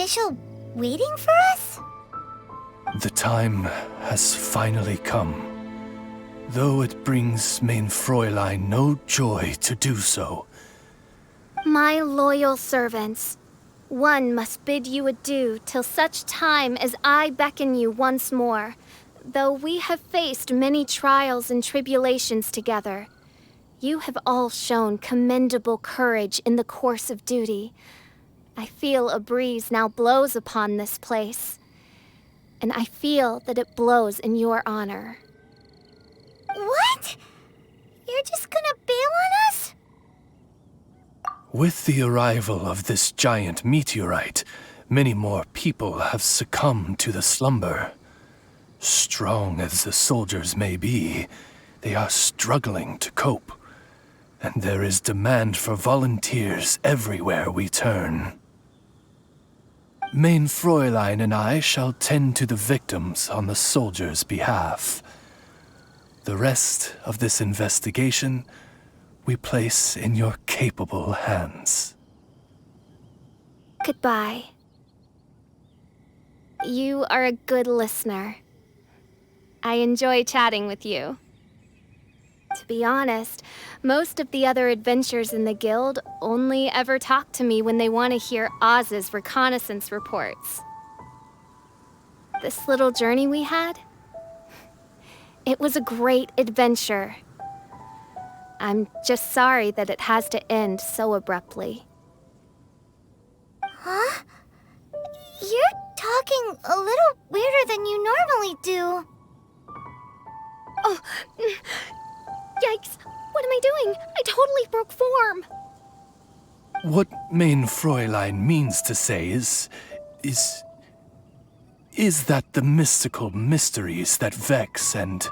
official waiting for us? The time has finally come, though it brings main Fräulein no joy to do so. My loyal servants, one must bid you adieu till such time as I beckon you once more. Though we have faced many trials and tribulations together, you have all shown commendable courage in the course of duty. I feel a breeze now blows upon this place, and I feel that it blows in your honor. What? You're just gonna bail on us? With the arrival of this giant meteorite, many more people have succumbed to the slumber. Strong as the soldiers may be, they are struggling to cope. And there is demand for volunteers everywhere we turn. Main Fräulein and I shall tend to the victims on the soldiers' behalf. The rest of this investigation we place in your capable hands. Goodbye. You are a good listener. I enjoy chatting with you. To be honest, most of the other adventurers in the guild only ever talk to me when they want to hear Oz's reconnaissance reports. This little journey we had, it was a great adventure. I'm just sorry that it has to end so abruptly. Huh? You're talking a little weirder than you normally do. Oh, yikes! What am I doing? I totally broke form! What main Fräulein means to say is that the mystical mysteries that vex and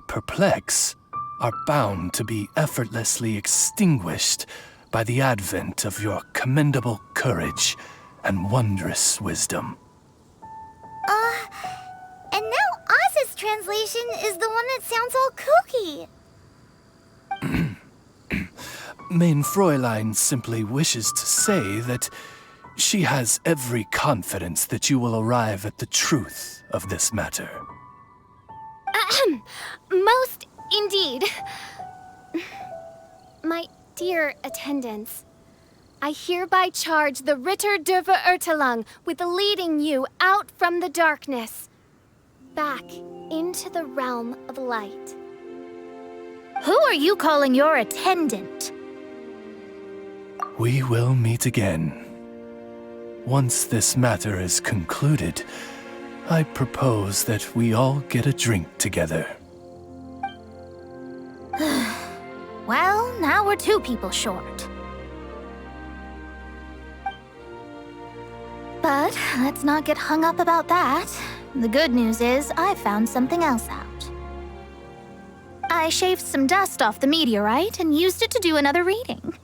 perplex are bound to be effortlessly extinguished by the advent of your commendable courage and wondrous wisdom. And now Oz's translation is the one that sounds all kooky. Main Fräulein simply wishes to say that she has every confidence that you will arrive at the truth of this matter. Most indeed. My dear attendants, I hereby charge the Ritter der Verurteilung with leading you out from the darkness, back into the realm of light. Who are you calling your attendant? We will meet again. Once this matter is concluded, I propose that we all get a drink together. Well, now we're 2 people short. But let's not get hung up about that. The good news is I found something else out. I shaved some dust off the meteorite and used it to do another reading.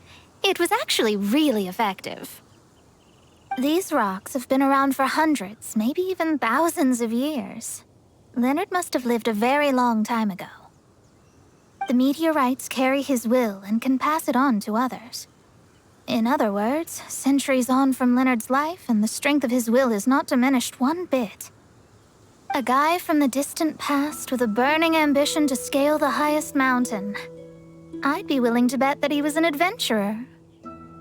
It was actually really effective. These rocks have been around for hundreds, maybe even thousands of years. Leonard must have lived a very long time ago. The meteorites carry his will and can pass it on to others. In other words, centuries on from Leonard's life, and the strength of his will is not diminished one bit. A guy from the distant past with a burning ambition to scale the highest mountain. I'd be willing to bet that he was an adventurer,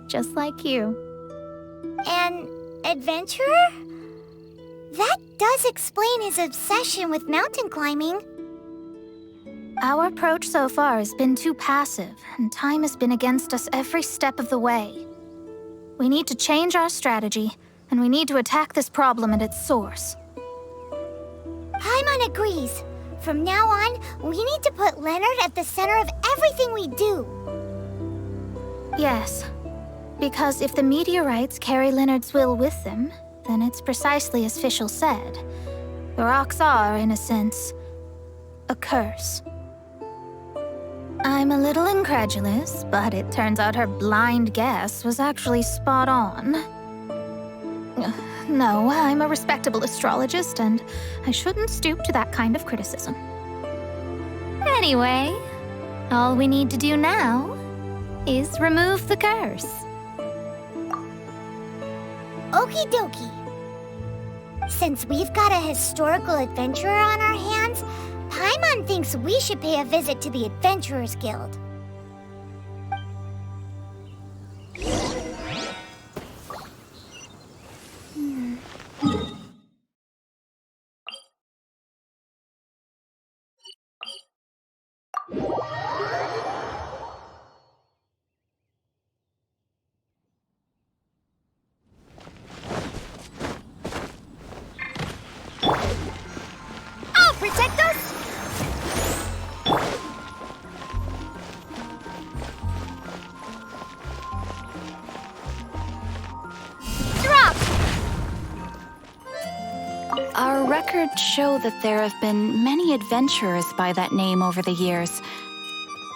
just like you. An adventurer? That does explain his obsession with mountain climbing. Our approach so far has been too passive, and time has been against us every step of the way. We need to change our strategy, and we need to attack this problem at its source. Paimon agrees. From now on, we need to put Leonard at the center of everything we do. Yes, because if the meteorites carry Leonard's will with them, then it's precisely as Fischl said. The rocks are, in a sense, a curse. I'm a little incredulous, but it turns out her blind guess was actually spot on. No, I'm a respectable astrologist, and I shouldn't stoop to that kind of criticism. Anyway, all we need to do now is remove the curse. Okie dokie. Since we've got a historical adventurer on our hands, Paimon thinks we should pay a visit to the Adventurers Guild. I'll protect us! Drop! Our records show that there have been many adventurers by that name over the years.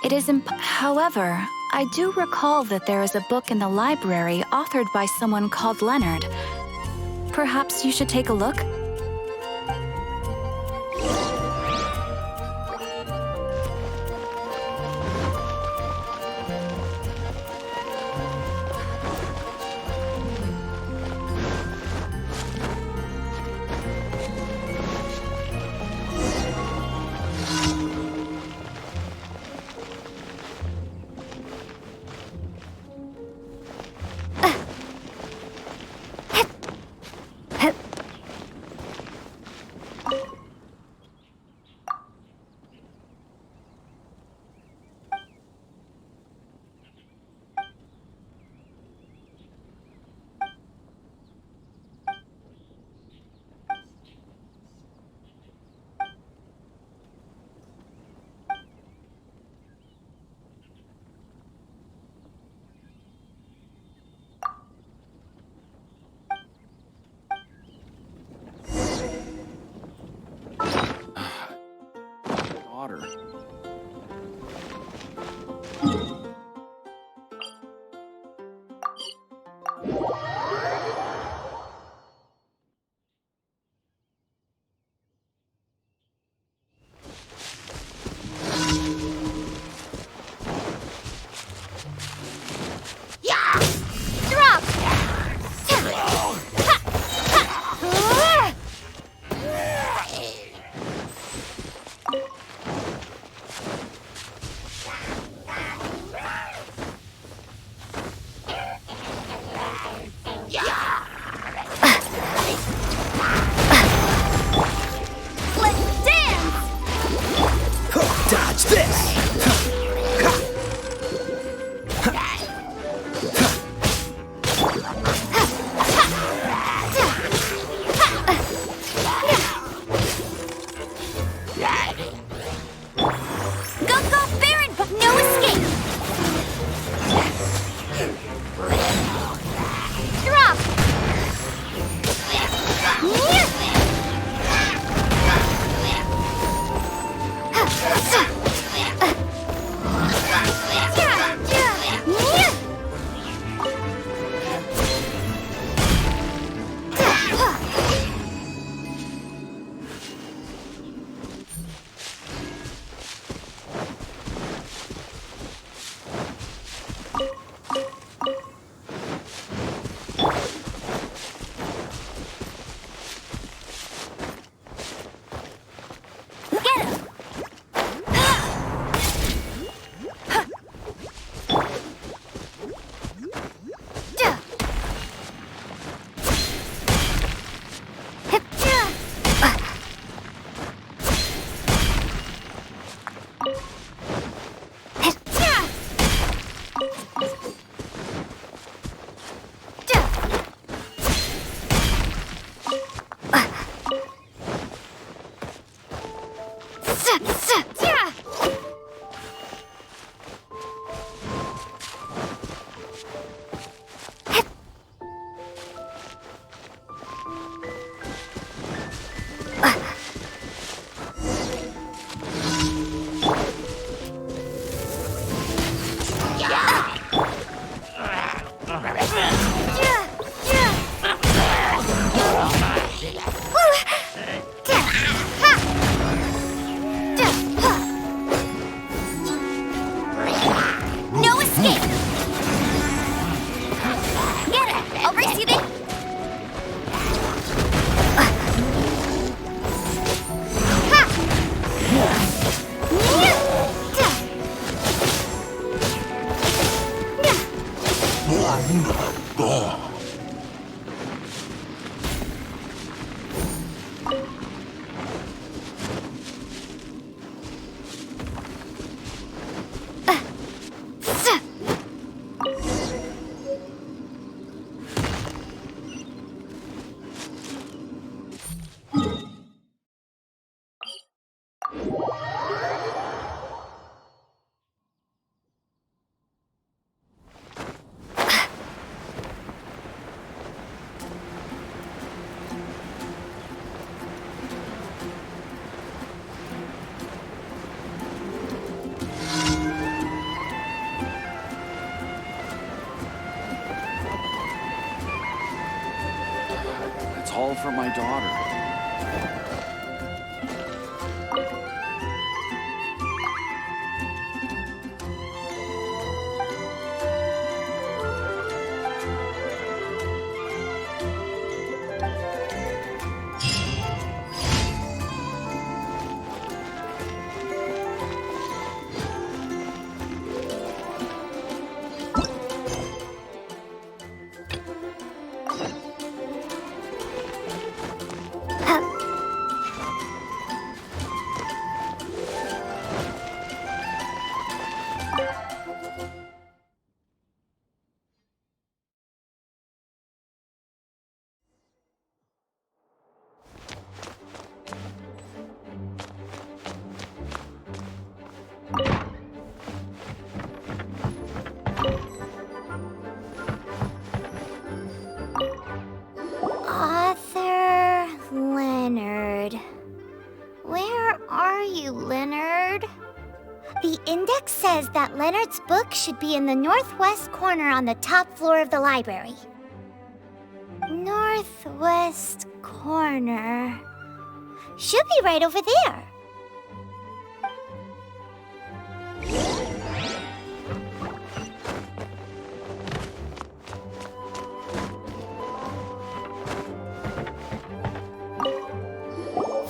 It is However, I do recall that there is a book in the library authored by someone called Leonard. Perhaps you should take a look? Water. Drop! It's all for my daughter. Author Leonard. Where are you, Leonard? The index says that Leonard's book should be in the northwest corner on the top floor of the library. Northwest corner. Should be right over there.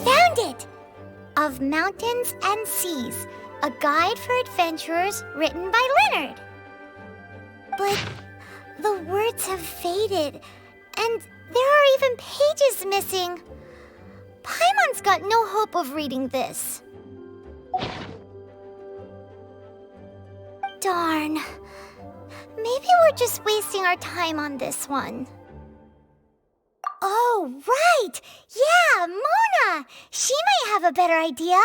Found it! Of Mountains and Seas, a guide for adventurers written by Leonard. But the words have faded, and there are even pages missing. Paimon's got no hope of reading this. Darn. Maybe we're just wasting our time on this one. Oh, right! Yeah, Mona! She might have a better idea.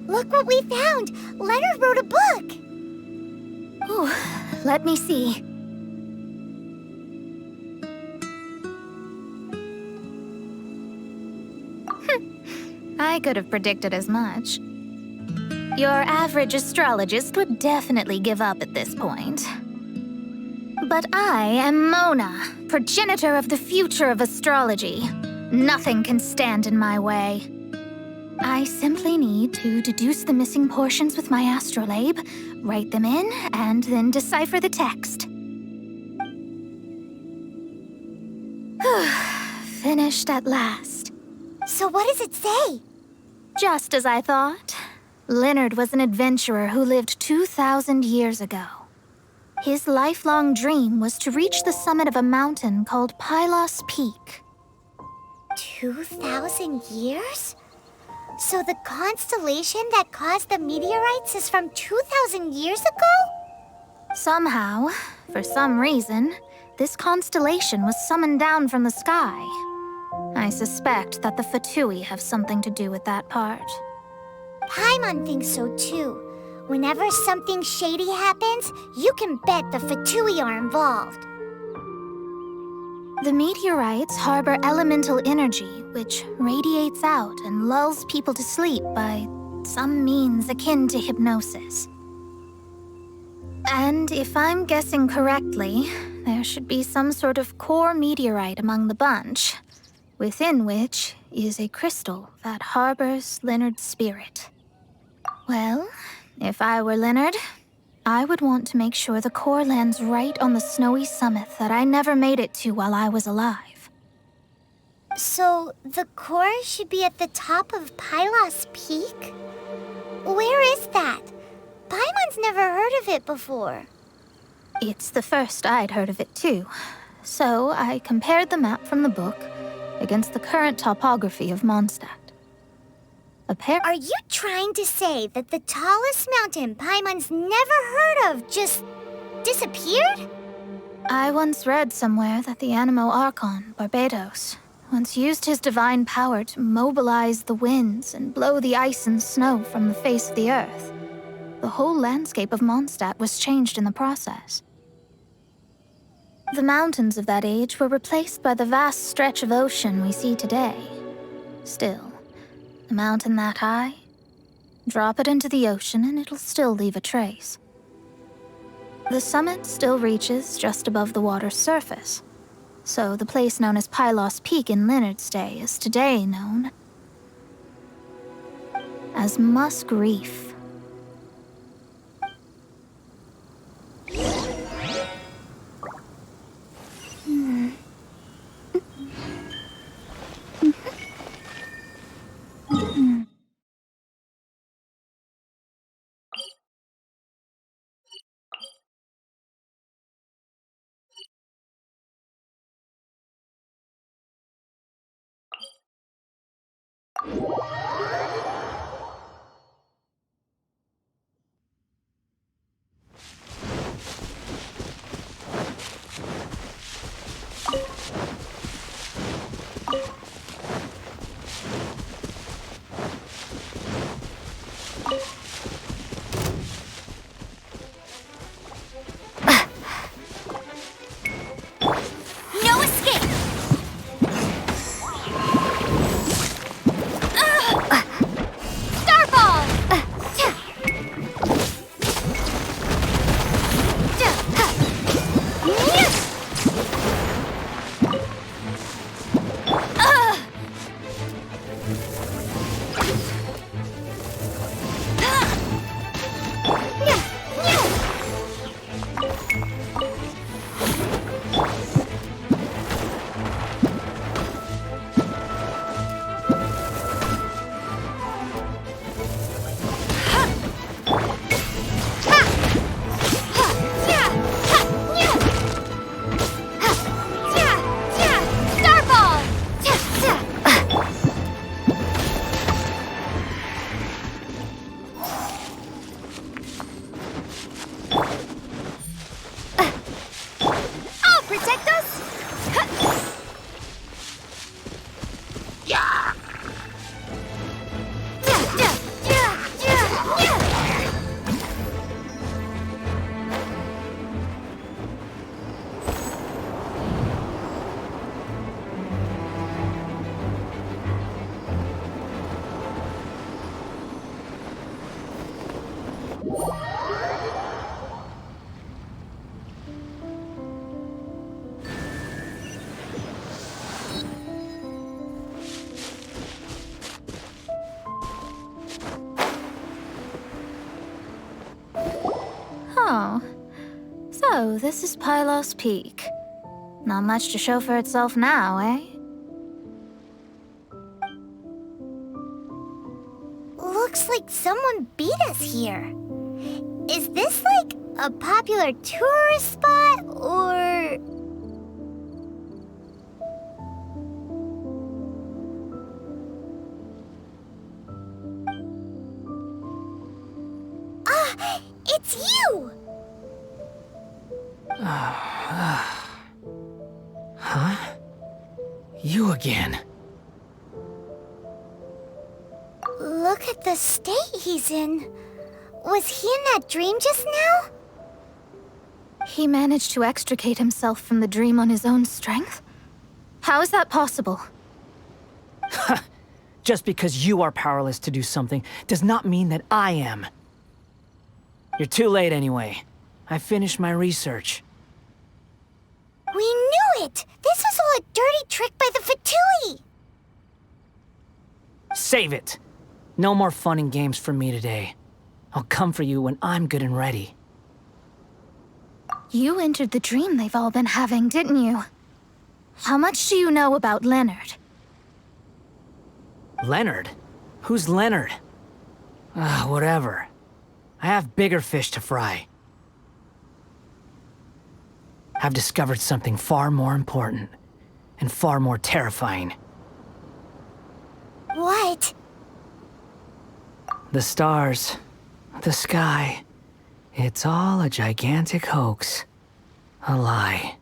Look what we found! Leonard wrote a book! Ooh, let me see. I could have predicted as much. Your average astrologist would definitely give up at this point. But I am Mona, progenitor of the future of astrology. Nothing can stand in my way. I simply need to deduce the missing portions with my astrolabe, write them in, and then decipher the text. Finished at last. So what does it say? Just as I thought. Leonard was an adventurer who lived 2,000 years ago. His lifelong dream was to reach the summit of a mountain called Pylos Peak. 2,000 years? So the constellation that caused the meteorites is from 2,000 years ago? Somehow, for some reason, this constellation was summoned down from the sky. I suspect that the Fatui have something to do with that part. Paimon thinks so too. Whenever something shady happens, you can bet the Fatui are involved. The meteorites harbor elemental energy, which radiates out and lulls people to sleep by some means akin to hypnosis. And if I'm guessing correctly, there should be some sort of core meteorite among the bunch, within which is a crystal that harbors Leonard's spirit. Well, if I were Leonard, I would want to make sure the core lands right on the snowy summit that I never made it to while I was alive. So the core should be at the top of Pylos Peak? Where is that? Paimon's never heard of it before. It's the first I'd heard of it too, so I compared the map from the book against the current topography of Mondstadt. Are you trying to say that the tallest mountain Paimon's never heard of just disappeared? I once read somewhere that the Animo Archon, Barbados, once used his divine power to mobilize the winds and blow the ice and snow from the face of the earth. The whole landscape of Mondstadt was changed in the process. The mountains of that age were replaced by the vast stretch of ocean we see today. Still, a mountain that high, drop it into the ocean and it'll still leave a trace. The summit still reaches just above the water's surface, so the place known as Pylos Peak in Leonard's day is today known as Musk Reef. No escape! Starball! Protect us? Oh. So, this is Pylos Peak. Not much to show for itself now, eh? Looks like someone beat us here. Is this like a popular tourist spot, or... It's you! Huh? You again. Look at the state he's in. Was he in that dream just now? He managed to extricate himself from the dream on his own strength? How is that possible? Just because you are powerless to do something does not mean that I am. You're too late anyway. I finished my research. We knew it! This was all a dirty trick by the Fatui! Save it! No more fun and games for me today. I'll come for you when I'm good and ready. You entered the dream they've all been having, didn't you? How much do you know about Leonard? Leonard? Who's Leonard? Whatever. I have bigger fish to fry. I've discovered something far more important and far more terrifying. What? The stars, the sky, it's all a gigantic hoax. A lie.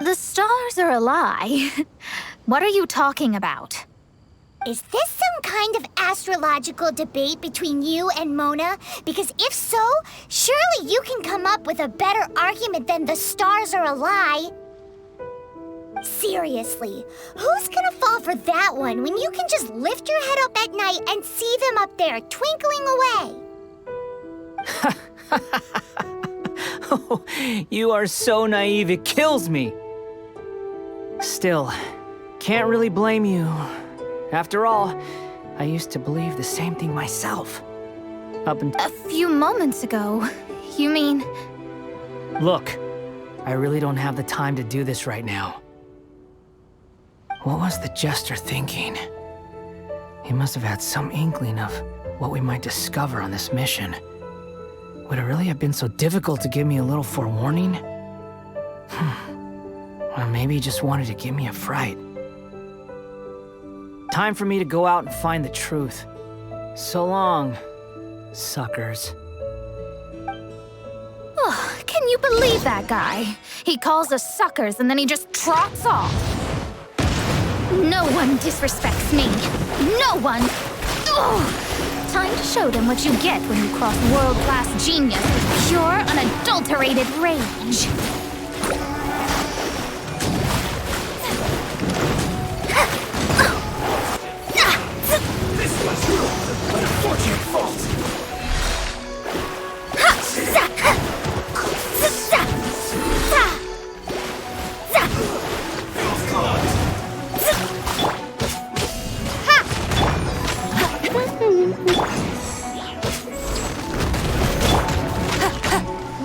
The stars are a lie. What are you talking about? Is this some kind of astrological debate between you and Mona? Because if so, surely you can come up with a better argument than the stars are a lie. Seriously, who's gonna fall for that one when you can just lift your head up at night and see them up there twinkling away? Oh, you are so naive, it kills me. Still, can't really blame you. After all, I used to believe the same thing myself. Up until... A few moments ago, you mean... Look, I really don't have the time to do this right now. What was the jester thinking? He must have had some inkling of what we might discover on this mission. Would it really have been so difficult to give me a little forewarning? Or maybe he just wanted to give me a fright. Time for me to go out and find the truth. So long, suckers. Oh, can you believe that guy? He calls us suckers and then he just trots off. No one disrespects me. No one. Ugh. Time to show them what you get when you cross world-class genius with pure, unadulterated rage. Unfortunate fault.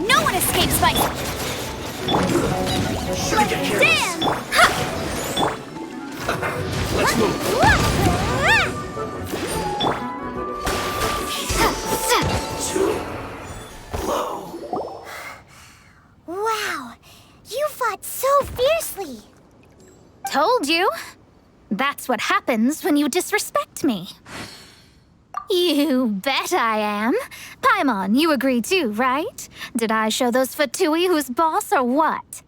No one escapes my... Damn! Let's move. Wow, you fought so fiercely. Told you. That's what happens when you disrespect me. You bet I am. Paimon, you agree too, right? Did I show those Fatui who's boss or what?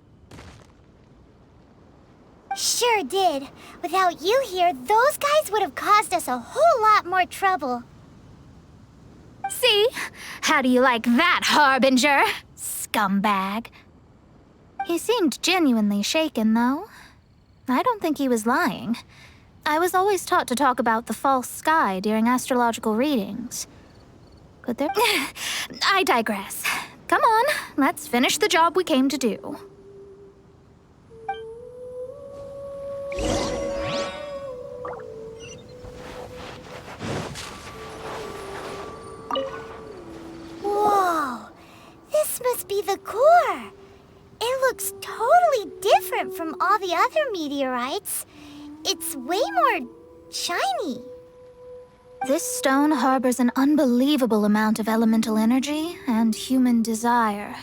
Sure did. Without you here, those guys would have caused us a whole lot more trouble. See? How do you like that, Harbinger? Scumbag. He seemed genuinely shaken, though. I don't think he was lying. I was always taught to talk about the false sky during astrological readings. Could there... I digress. Come on, let's finish the job we came to do. Whoa, this must be the core. It looks totally different from all the other meteorites. It's way more shiny. This stone harbors an unbelievable amount of elemental energy and human desire.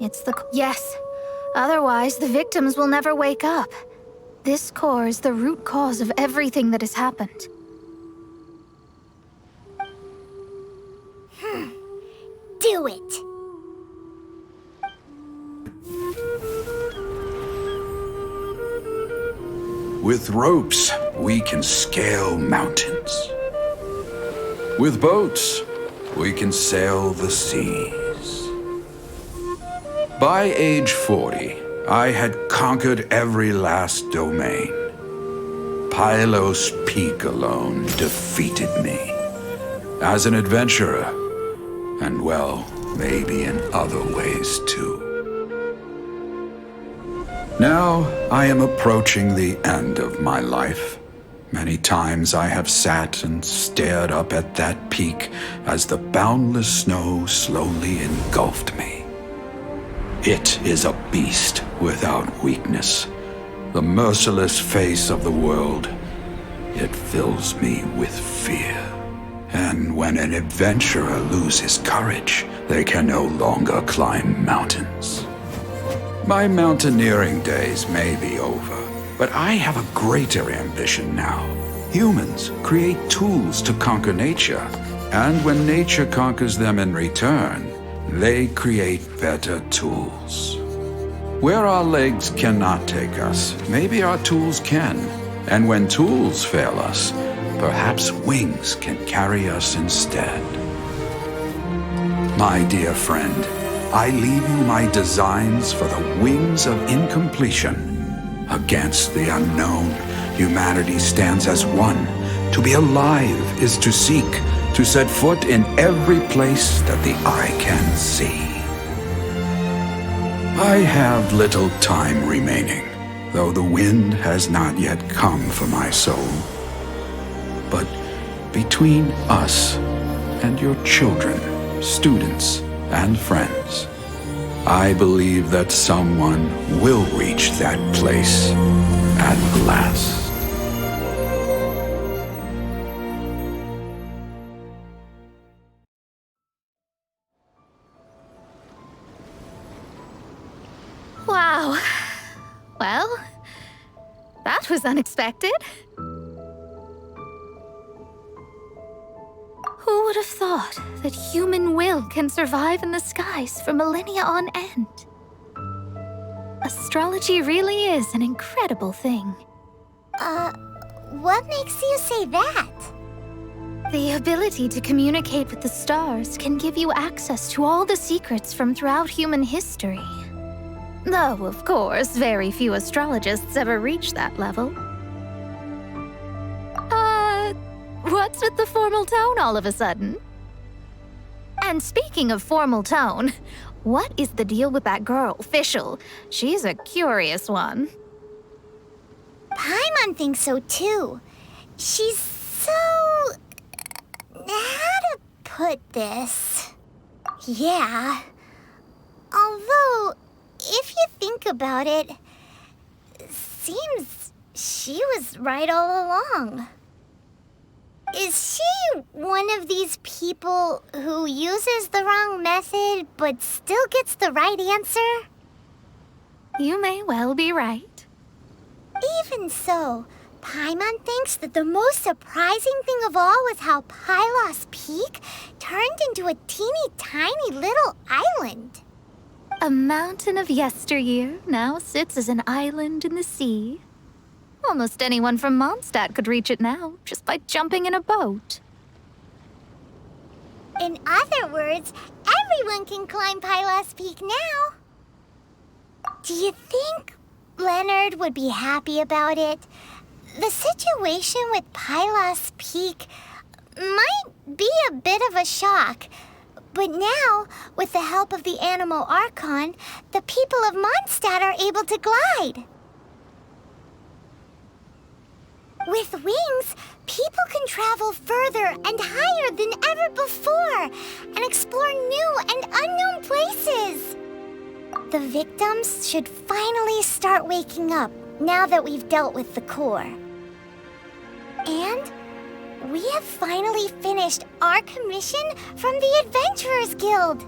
It's the... Yes. Otherwise, the victims will never wake up. This core is the root cause of everything that has happened. With ropes, we can scale mountains. With boats, we can sail the seas. By age 40, I had conquered every last domain. Pylos Peak alone defeated me. As an adventurer, and well, maybe in other ways too. Now I am approaching the end of my life. Many times I have sat and stared up at that peak as the boundless snow slowly engulfed me. It is a beast without weakness, the merciless face of the world. It fills me with fear. And when an adventurer loses courage, they can no longer climb mountains. My mountaineering days may be over, but I have a greater ambition now. Humans create tools to conquer nature, and when nature conquers them in return, they create better tools. Where our legs cannot take us, maybe our tools can. And when tools fail us, perhaps wings can carry us instead. My dear friend, I leave you my designs for the wings of incompletion. Against the unknown, humanity stands as one. To be alive is to seek, to set foot in every place that the eye can see. I have little time remaining, though the wind has not yet come for my soul. But between us and your children, students, and friends, I believe that someone will reach that place at last. Wow. Well, that was unexpected. Who would have thought that human will can survive in the skies for millennia on end? Astrology really is an incredible thing. What makes you say that? The ability to communicate with the stars can give you access to all the secrets from throughout human history. Though, of course, very few astrologists ever reach that level. What's with the formal tone all of a sudden? And speaking of formal tone, what is the deal with that girl, Fischl? She's a curious one. Paimon thinks so too. She's so... how to put this? Yeah. Although, if you think about it, seems she was right all along. Is she one of these people who uses the wrong method but still gets the right answer? You may well be right. Even so, Paimon thinks that the most surprising thing of all was how Pylos Peak turned into a teeny tiny little island. A mountain of yesteryear now sits as an island in the sea. Almost anyone from Mondstadt could reach it now, just by jumping in a boat. In other words, everyone can climb Pylos Peak now. Do you think Leonard would be happy about it? The situation with Pylos Peak might be a bit of a shock. But now, with the help of the Animal Archon, the people of Mondstadt are able to glide. With wings, people can travel further and higher than ever before and explore new and unknown places. The victims should finally start waking up now that we've dealt with the core. And we have finally finished our commission from the Adventurers Guild.